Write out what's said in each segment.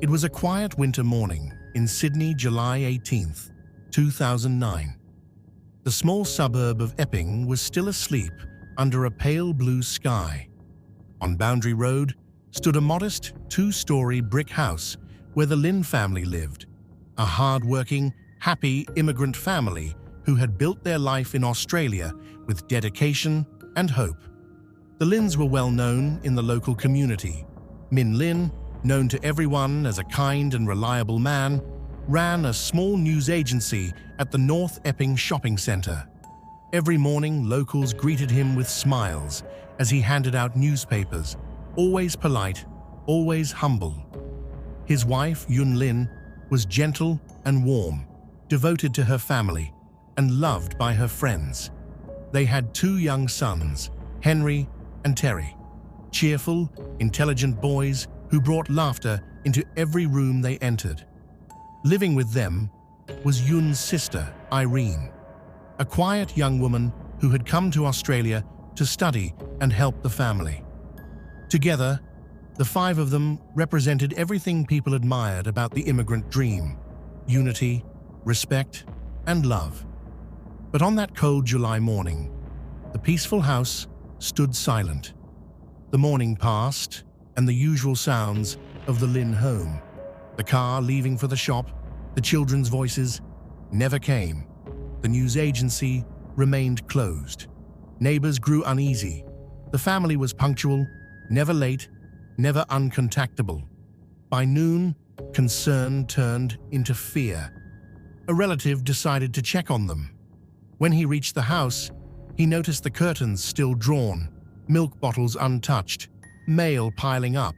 It was a quiet winter morning in Sydney, July 18th, 2009. The small suburb of Epping was still asleep under a pale blue sky. On Boundary Road stood a modest two-story brick house where the Lin family lived, a hard-working, happy immigrant family who had built their life in Australia with dedication and hope. The Lins were well known in the local community. Min Lin, known to everyone as a kind and reliable man, ran a small news agency at the North Epping shopping centre. Every morning, locals greeted him with smiles as he handed out newspapers, always polite, always humble. His wife, Yun Lin, was gentle and warm, devoted to her family, and loved by her friends. They had two young sons, Henry and Terry, cheerful, intelligent boys who brought laughter into every room they entered. Living with them was Yun's sister, Irene, a quiet young woman who had come to Australia to study and help the family. Together, the five of them represented everything people admired about the immigrant dream: unity, respect, and love. But on that cold July morning, the peaceful house stood silent. The morning passed, and the usual sounds of the Lin home, the car leaving for the shop, the children's voices, never came. The news agency remained closed. Neighbors grew uneasy. The family was punctual, never late, never uncontactable. By noon, concern turned into fear. A relative decided to check on them. When he reached the house, he noticed the curtains still drawn, milk bottles untouched, mail piling up.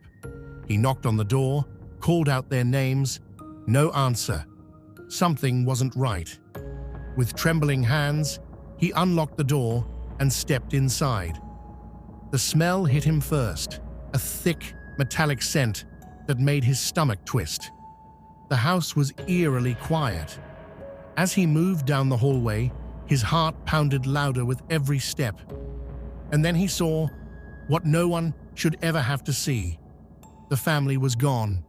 He knocked on the door, called out their names. No answer. Something wasn't right. With trembling hands, he unlocked the door and stepped inside. The smell hit him first, a thick, metallic scent that made his stomach twist. The house was eerily quiet. As he moved down the hallway, his heart pounded louder with every step. And then he saw what no one should ever have to see. The family was gone.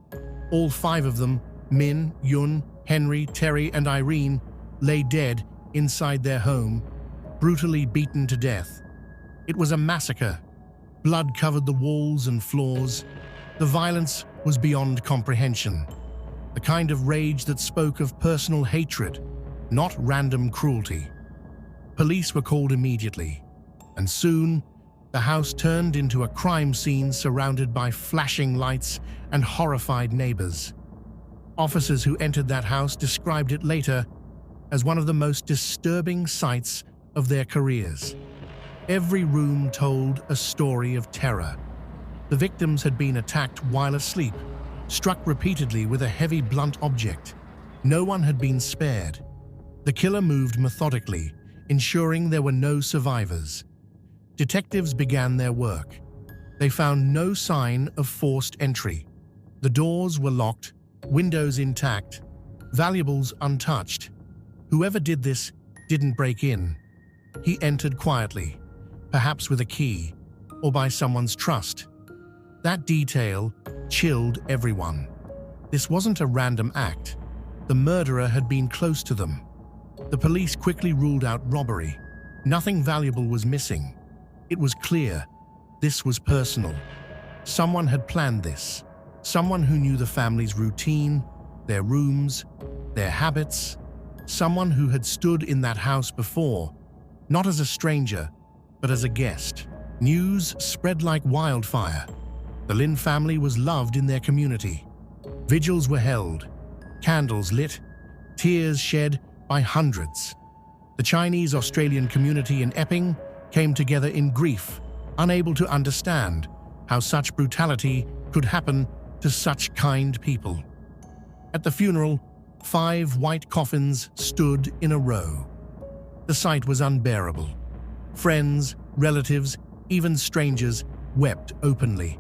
All five of them, Min, Yun, Henry, Terry, and Irene, lay dead inside their home, brutally beaten to death. It was a massacre. Blood covered the walls and floors. The violence was beyond comprehension. The kind of rage that spoke of personal hatred, not random cruelty. Police were called immediately, and soon the house turned into a crime scene surrounded by flashing lights and horrified neighbors. Officers who entered that house described it later as one of the most disturbing sights of their careers. Every room told a story of terror. The victims had been attacked while asleep, struck repeatedly with a heavy blunt object. No one had been spared. The killer moved methodically, ensuring there were no survivors. Detectives began their work. They found no sign of forced entry. The doors were locked, windows intact, valuables untouched. Whoever did this didn't break in. He entered quietly, perhaps with a key, or by someone's trust. That detail chilled everyone. This wasn't a random act. The murderer had been close to them. The police quickly ruled out robbery. Nothing valuable was missing. It was clear this was personal. Someone had planned this. Someone who knew the family's routine, their rooms, their habits. Someone who had stood in that house before, not as a stranger, but as a guest. News spread like wildfire. The Lin family was loved in their community. Vigils were held, candles lit, tears shed by hundreds. The Chinese-Australian community in Epping came together in grief, unable to understand how such brutality could happen to such kind people. At the funeral, 5 white coffins stood in a row. The sight was unbearable. Friends, relatives, even strangers wept openly.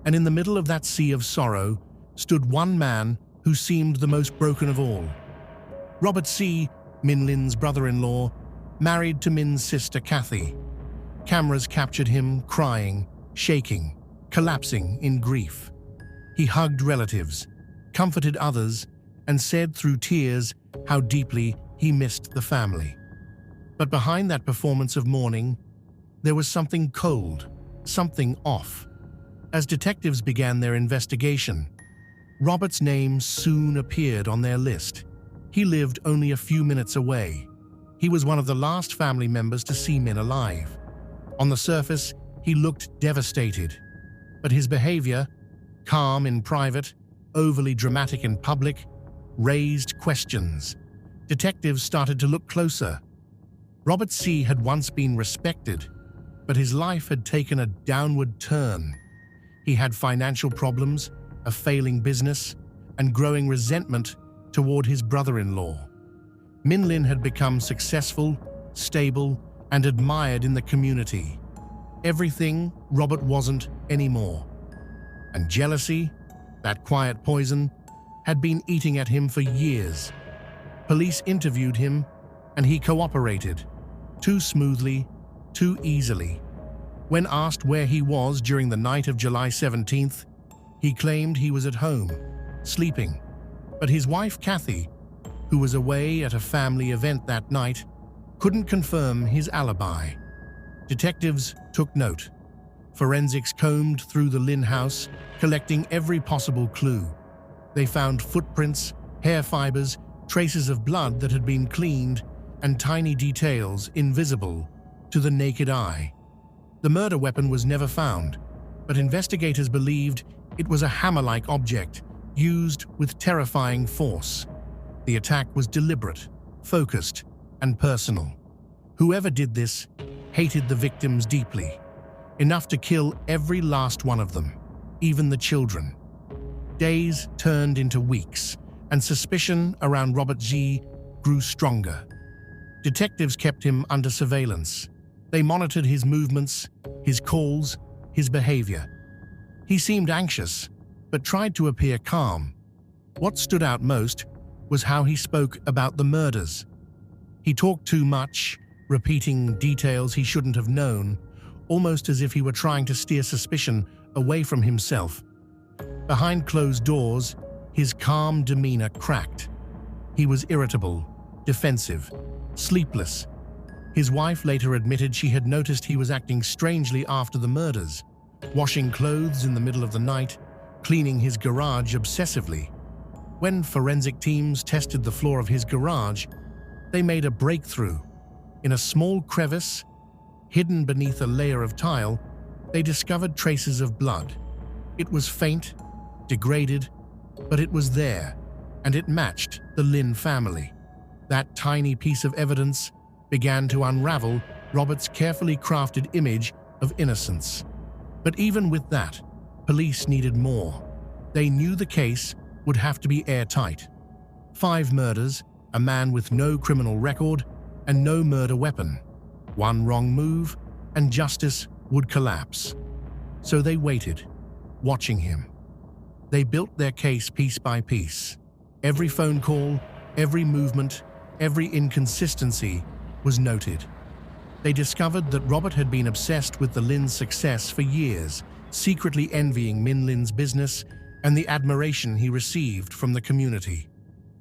And in the middle of that sea of sorrow stood one man who seemed the most broken of all. Robert Xie, Min Lin's brother-in-law, married to Min's sister Kathy. Cameras captured him crying, shaking, collapsing in grief. He hugged relatives, comforted others, and said through tears how deeply he missed the family. But behind that performance of mourning, there was something cold, something off. As detectives began their investigation, Robert's name soon appeared on their list. He lived only a few minutes away. He was one of the last family members to see Min alive. On the surface, he looked devastated, but his behavior, calm in private, overly dramatic in public, raised questions. Detectives started to look closer. Robert Xie had once been respected, but his life had taken a downward turn. He had financial problems, a failing business, and growing resentment toward his brother-in-law. Min Lin had become successful, stable, and admired in the community. Everything Robert wasn't anymore. And jealousy, that quiet poison, had been eating at him for years. Police interviewed him, and he cooperated, too smoothly, too easily. When asked where he was during the night of July 17th, he claimed he was at home, sleeping. But his wife, Kathy, who was away at a family event that night, couldn't confirm his alibi. Detectives took note. Forensics combed through the Lin house, collecting every possible clue. They found footprints, hair fibers, traces of blood that had been cleaned, and tiny details invisible to the naked eye. The murder weapon was never found, but investigators believed it was a hammer-like object used with terrifying force. The attack was deliberate, focused, and personal. Whoever did this hated the victims deeply, enough to kill every last one of them, even the children. Days turned into weeks, and suspicion around Robert Xie grew stronger. Detectives kept him under surveillance. They monitored his movements, his calls, his behavior. He seemed anxious, but tried to appear calm. What stood out most was how he spoke about the murders. He talked too much, repeating details he shouldn't have known, almost as if he were trying to steer suspicion away from himself. Behind closed doors, his calm demeanor cracked. He was irritable, defensive, sleepless. His wife later admitted she had noticed he was acting strangely after the murders, washing clothes in the middle of the night, cleaning his garage obsessively. When forensic teams tested the floor of his garage, they made a breakthrough. In a small crevice, hidden beneath a layer of tile, they discovered traces of blood. It was faint, degraded, but it was there, and it matched the Lin family. That tiny piece of evidence began to unravel Robert's carefully crafted image of innocence. But even with that, police needed more. They knew the case would have to be airtight. 5 murders, a man with no criminal record, and no murder weapon. One wrong move, and justice would collapse. So they waited, watching him. They built their case piece by piece. Every phone call, every movement, every inconsistency was noted. They discovered that Robert had been obsessed with the Lin's success for years, secretly envying Min Lin's business and the admiration he received from the community.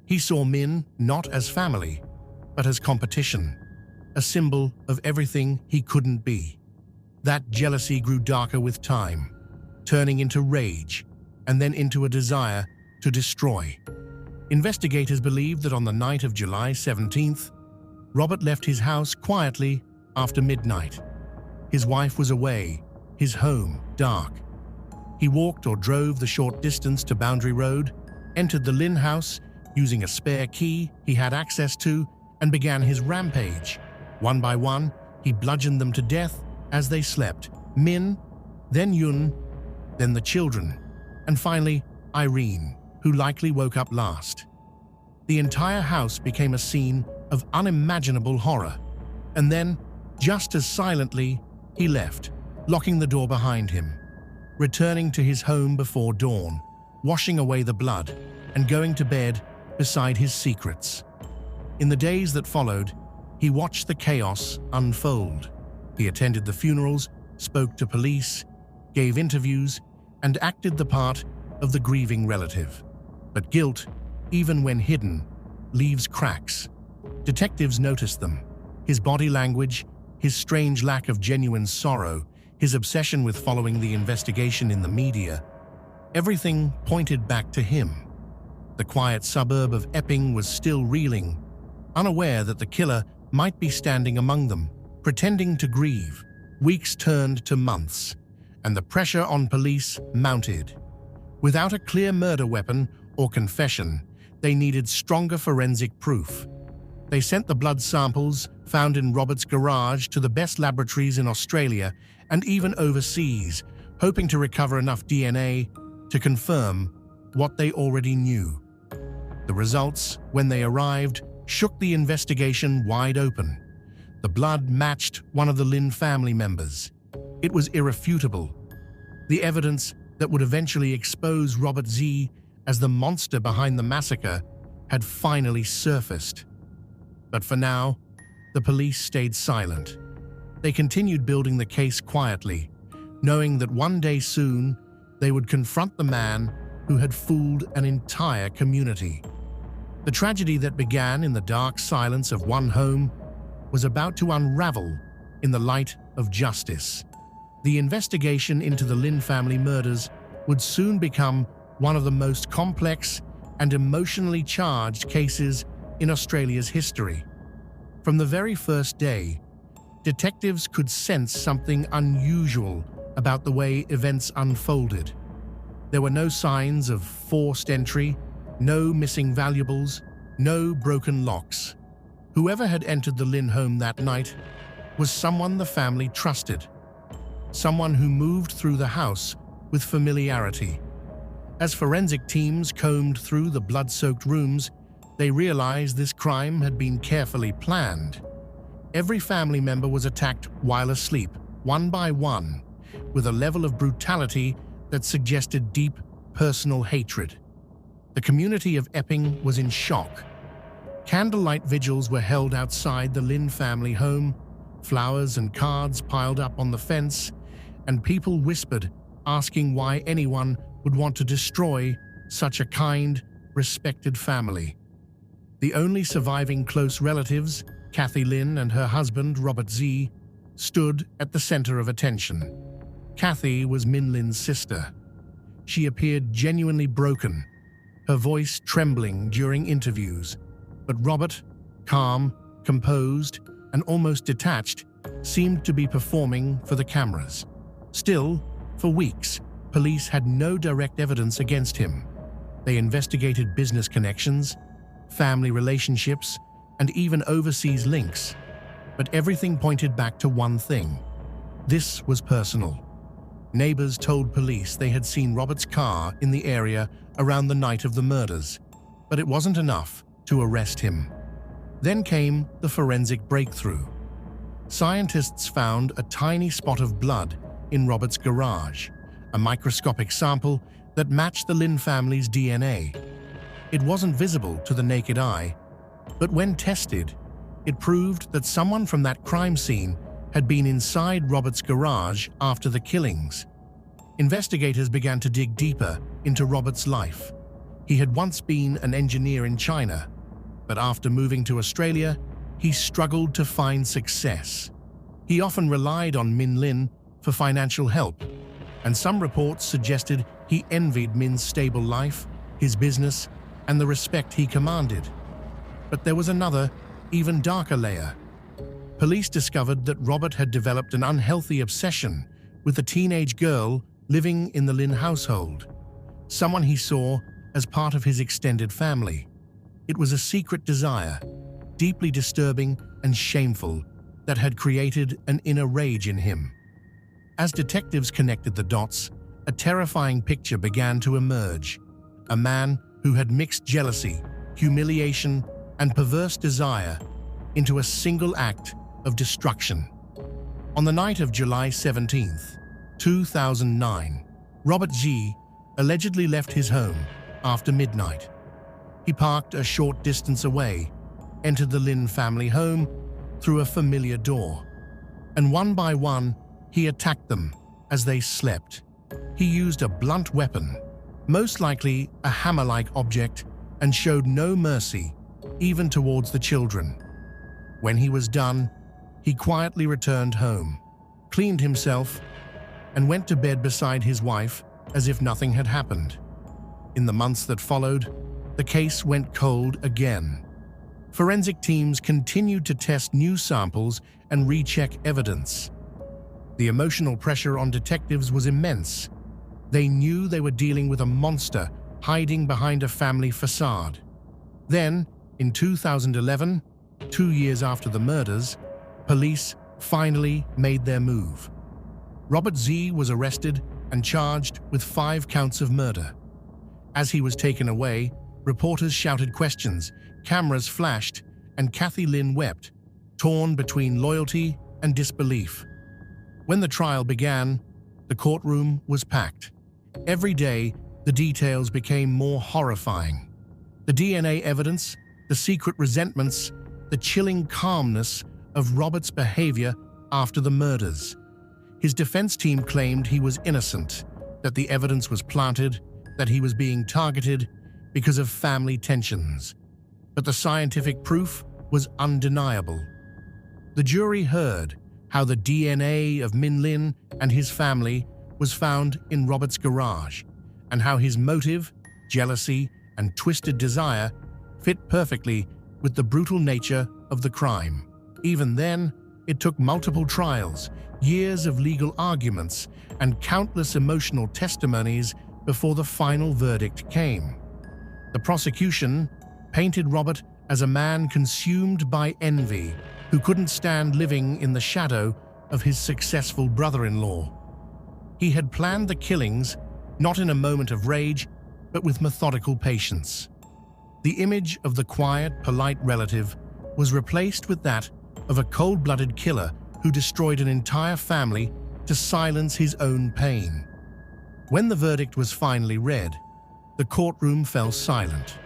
He saw Min not as family, but as competition, a symbol of everything he couldn't be. That jealousy grew darker with time, turning into rage and then into a desire to destroy. Investigators believed that on the night of July 17th, Robert left his house quietly after midnight. His wife was away, his home dark. He walked or drove the short distance to Boundary Road, entered the Lin house using a spare key he had access to, and began his rampage. One by one, he bludgeoned them to death as they slept. Min, then Yun, then the children, and finally Irene, who likely woke up last. The entire house became a scene of unimaginable horror. And then, just as silently, he left, locking the door behind him, returning to his home before dawn, washing away the blood, and going to bed beside his secrets. In the days that followed, he watched the chaos unfold. He attended the funerals, spoke to police, gave interviews, and acted the part of the grieving relative. But guilt, even when hidden, leaves cracks. Detectives noticed them. His body language, his strange lack of genuine sorrow, his obsession with following the investigation in the media. Everything pointed back to him. The quiet suburb of Epping was still reeling, unaware that the killer might be standing among them, pretending to grieve. Weeks turned to months, and the pressure on police mounted. Without a clear murder weapon or confession, they needed stronger forensic proof. They sent the blood samples found in Robert's garage to the best laboratories in Australia and even overseas, hoping to recover enough DNA to confirm what they already knew. The results, when they arrived, shook the investigation wide open. The blood matched one of the Lin family members. It was irrefutable. The evidence that would eventually expose Robert Xie as the monster behind the massacre had finally surfaced. But for now, the police stayed silent. They continued building the case quietly, knowing that one day soon they would confront the man who had fooled an entire community. The tragedy that began in the dark silence of one home was about to unravel in the light of justice. The investigation into the Lin family murders would soon become one of the most complex and emotionally charged cases in Australia's history. From the very first day, detectives could sense something unusual about the way events unfolded. There were no signs of forced entry, no missing valuables, no broken locks. Whoever had entered the Lin home that night was someone the family trusted, someone who moved through the house with familiarity. As forensic teams combed through the blood-soaked rooms, they realized this crime had been carefully planned. Every family member was attacked while asleep, one by one, with a level of brutality that suggested deep personal hatred. The community of Epping was in shock. Candlelight vigils were held outside the Lin family home, flowers and cards piled up on the fence, and people whispered, asking why anyone would want to destroy such a kind, respected family. The only surviving close relatives, Kathy Lin and her husband, Robert Xie, stood at the center of attention. Kathy was Min Lin's sister. She appeared genuinely broken, her voice trembling during interviews. But Robert, calm, composed, and almost detached, seemed to be performing for the cameras. Still, for weeks, police had no direct evidence against him. They investigated business connections, family relationships, and even overseas links. But everything pointed back to one thing. This was personal. Neighbors told police they had seen Robert's car in the area around the night of the murders, but it wasn't enough to arrest him. Then came the forensic breakthrough. Scientists found a tiny spot of blood in Robert's garage, a microscopic sample that matched the Lin family's DNA. It wasn't visible to the naked eye, but when tested, it proved that someone from that crime scene had been inside Robert's garage after the killings. Investigators began to dig deeper into Robert's life. He had once been an engineer in China, but after moving to Australia, he struggled to find success. He often relied on Min Lin for financial help, and some reports suggested he envied Min's stable life, his business, and the respect he commanded. But there was another, even darker layer. Police discovered that Robert had developed an unhealthy obsession with a teenage girl living in the Lin household, someone he saw as part of his extended family. It was a secret desire, deeply disturbing and shameful, that had created an inner rage in him. As detectives connected the dots, a terrifying picture began to emerge. A man who had mixed jealousy, humiliation, and perverse desire into a single act of destruction. On the night of July 17, 2009, Robert Xie allegedly left his home after midnight. He parked a short distance away, entered the Lin family home through a familiar door, and one by one, he attacked them as they slept. He used a blunt weapon, most likely a hammer-like object, and showed no mercy, even towards the children. When he was done, he quietly returned home, cleaned himself, and went to bed beside his wife as if nothing had happened. In the months that followed, the case went cold again. Forensic teams continued to test new samples and recheck evidence. The emotional pressure on detectives was immense. They knew they were dealing with a monster hiding behind a family facade. Then, in 2011, 2 years after the murders, police finally made their move. Robert Xie was arrested and charged with 5 counts of murder. As he was taken away, reporters shouted questions, cameras flashed, and Kathy Lin wept, torn between loyalty and disbelief. When the trial began, the courtroom was packed. Every day, the details became more horrifying. The DNA evidence, the secret resentments, the chilling calmness of Robert's behavior after the murders. His defense team claimed he was innocent, that the evidence was planted, that he was being targeted because of family tensions. But the scientific proof was undeniable. The jury heard how the DNA of Min Lin and his family was found in Robert's garage, and how his motive, jealousy, and twisted desire fit perfectly with the brutal nature of the crime. Even then, it took multiple trials, years of legal arguments, and countless emotional testimonies before the final verdict came. The prosecution painted Robert as a man consumed by envy who couldn't stand living in the shadow of his successful brother-in-law. He had planned the killings not in a moment of rage, but with methodical patience. The image of the quiet, polite relative was replaced with that of a cold-blooded killer who destroyed an entire family to silence his own pain. When the verdict was finally read, the courtroom fell silent.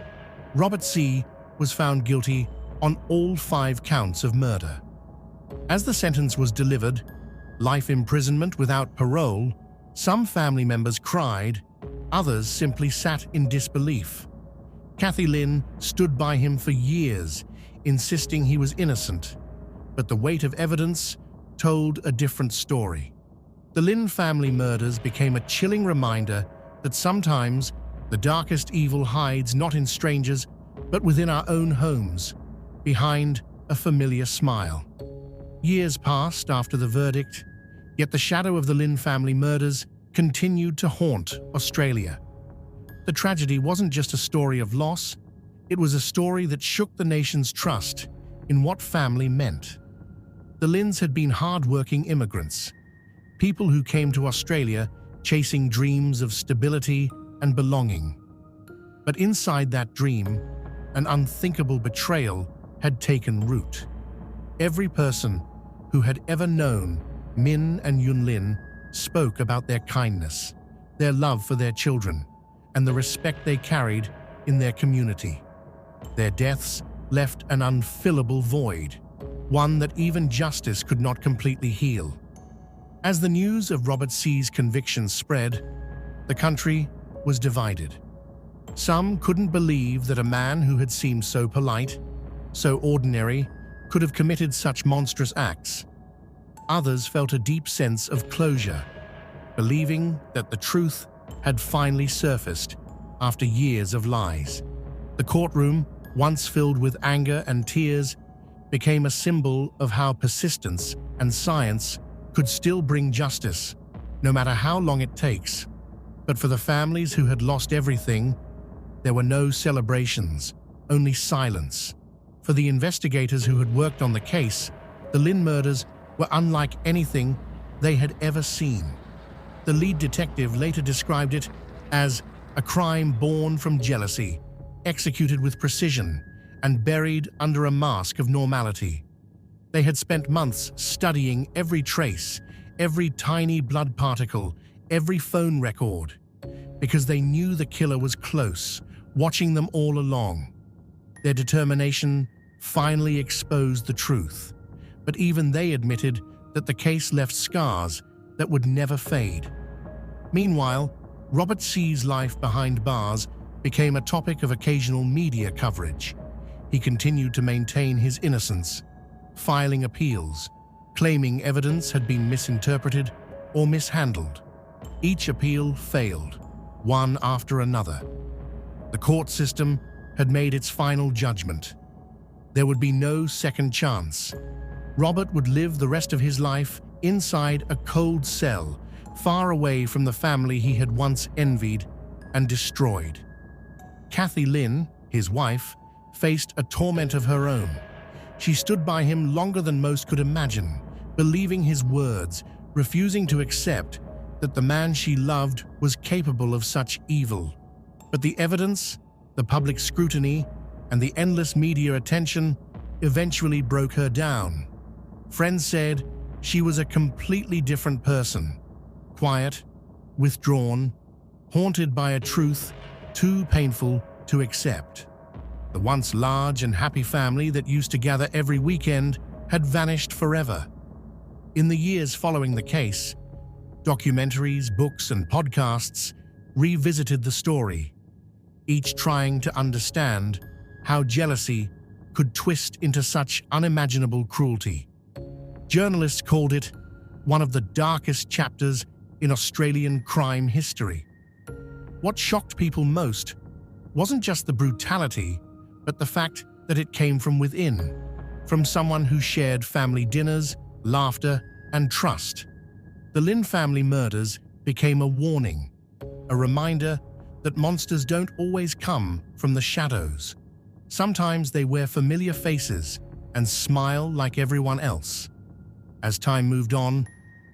Robert Xie was found guilty on all 5 counts of murder. As the sentence was delivered, life imprisonment without parole, some family members cried, others simply sat in disbelief. Kathy Lin stood by him for years, insisting he was innocent, but the weight of evidence told a different story. The Lin family murders became a chilling reminder that sometimes the darkest evil hides not in strangers, but within our own homes, behind a familiar smile. Years passed after the verdict, yet the shadow of the Lin family murders continued to haunt Australia. The tragedy wasn't just a story of loss, it was a story that shook the nation's trust in what family meant. The Lins had been hard-working immigrants, people who came to Australia chasing dreams of stability and belonging. But inside that dream, an unthinkable betrayal had taken root. Every person who had ever known Min and Yun Lin spoke about their kindness, their love for their children, and the respect they carried in their community. Their deaths left an unfillable void, one that even justice could not completely heal. As the news of Robert Xie's conviction spread, the country was divided. Some couldn't believe that a man who had seemed so polite, so ordinary, could have committed such monstrous acts. Others felt a deep sense of closure, believing that the truth had finally surfaced after years of lies. The courtroom, once filled with anger and tears, became a symbol of how persistence and science could still bring justice, no matter how long it takes. But for the families who had lost everything, there were no celebrations, only silence. For the investigators who had worked on the case, the Lin murders were unlike anything they had ever seen. The lead detective later described it as a crime born from jealousy, executed with precision, and buried under a mask of normality. They had spent months studying every trace, every tiny blood particle, every phone record, because they knew the killer was close, watching them all along. Their determination finally exposed the truth, but even they admitted that the case left scars that would never fade. Meanwhile, Robert Xie's life behind bars became a topic of occasional media coverage. He continued to maintain his innocence, filing appeals, claiming evidence had been misinterpreted or mishandled. Each appeal failed, one after another. The court system had made its final judgment. There would be no second chance. Robert would live the rest of his life inside a cold cell, far away from the family he had once envied and destroyed. Kathy Lin, his wife, faced a torment of her own. She stood by him longer than most could imagine, believing his words, refusing to accept that the man she loved was capable of such evil. But the evidence, the public scrutiny, and the endless media attention eventually broke her down. Friends said she was a completely different person, quiet, withdrawn, haunted by a truth too painful to accept. The once large and happy family that used to gather every weekend had vanished forever. In the years following the case, documentaries, books, and podcasts revisited the story, each trying to understand how jealousy could twist into such unimaginable cruelty. Journalists called it one of the darkest chapters in Australian crime history. What shocked people most wasn't just the brutality, but the fact that it came from within, from someone who shared family dinners, laughter, and trust. The Lin Family Murders became a warning, a reminder that monsters don't always come from the shadows. Sometimes they wear familiar faces and smile like everyone else. As time moved on,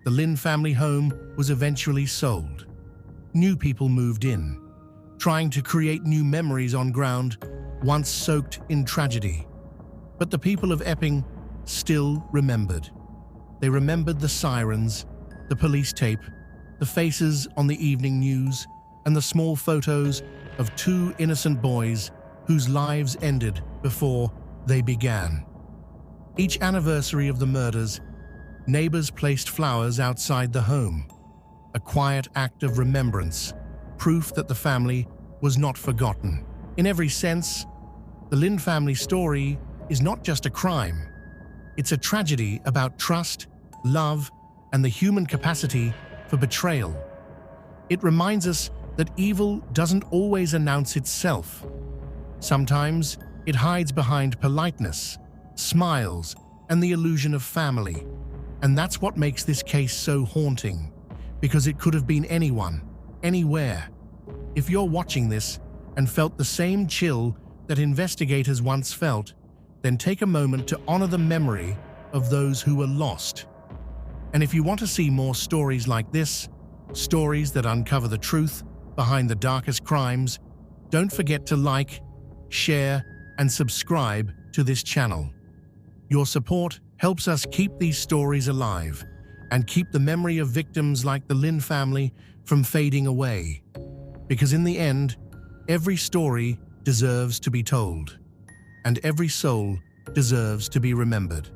the Lin family home was eventually sold. New people moved in, trying to create new memories on ground once soaked in tragedy. But the people of Epping still remembered. They remembered the sirens, the police tape, the faces on the evening news, and the small photos of two innocent boys whose lives ended before they began. Each anniversary of the murders, neighbors placed flowers outside the home, a quiet act of remembrance, proof that the family was not forgotten. In every sense, the Lin family story is not just a crime. It's a tragedy about trust, love, and the human capacity for betrayal. It reminds us that evil doesn't always announce itself. Sometimes it hides behind politeness, smiles, and the illusion of family. And that's what makes this case so haunting, because it could have been anyone, anywhere. If you're watching this and felt the same chill that investigators once felt, then take a moment to honor the memory of those who were lost. And if you want to see more stories like this, stories that uncover the truth behind the darkest crimes, don't forget to like, share, and subscribe to this channel. Your support helps us keep these stories alive and keep the memory of victims like the Lin family from fading away. Because in the end, every story deserves to be told, and every soul deserves to be remembered.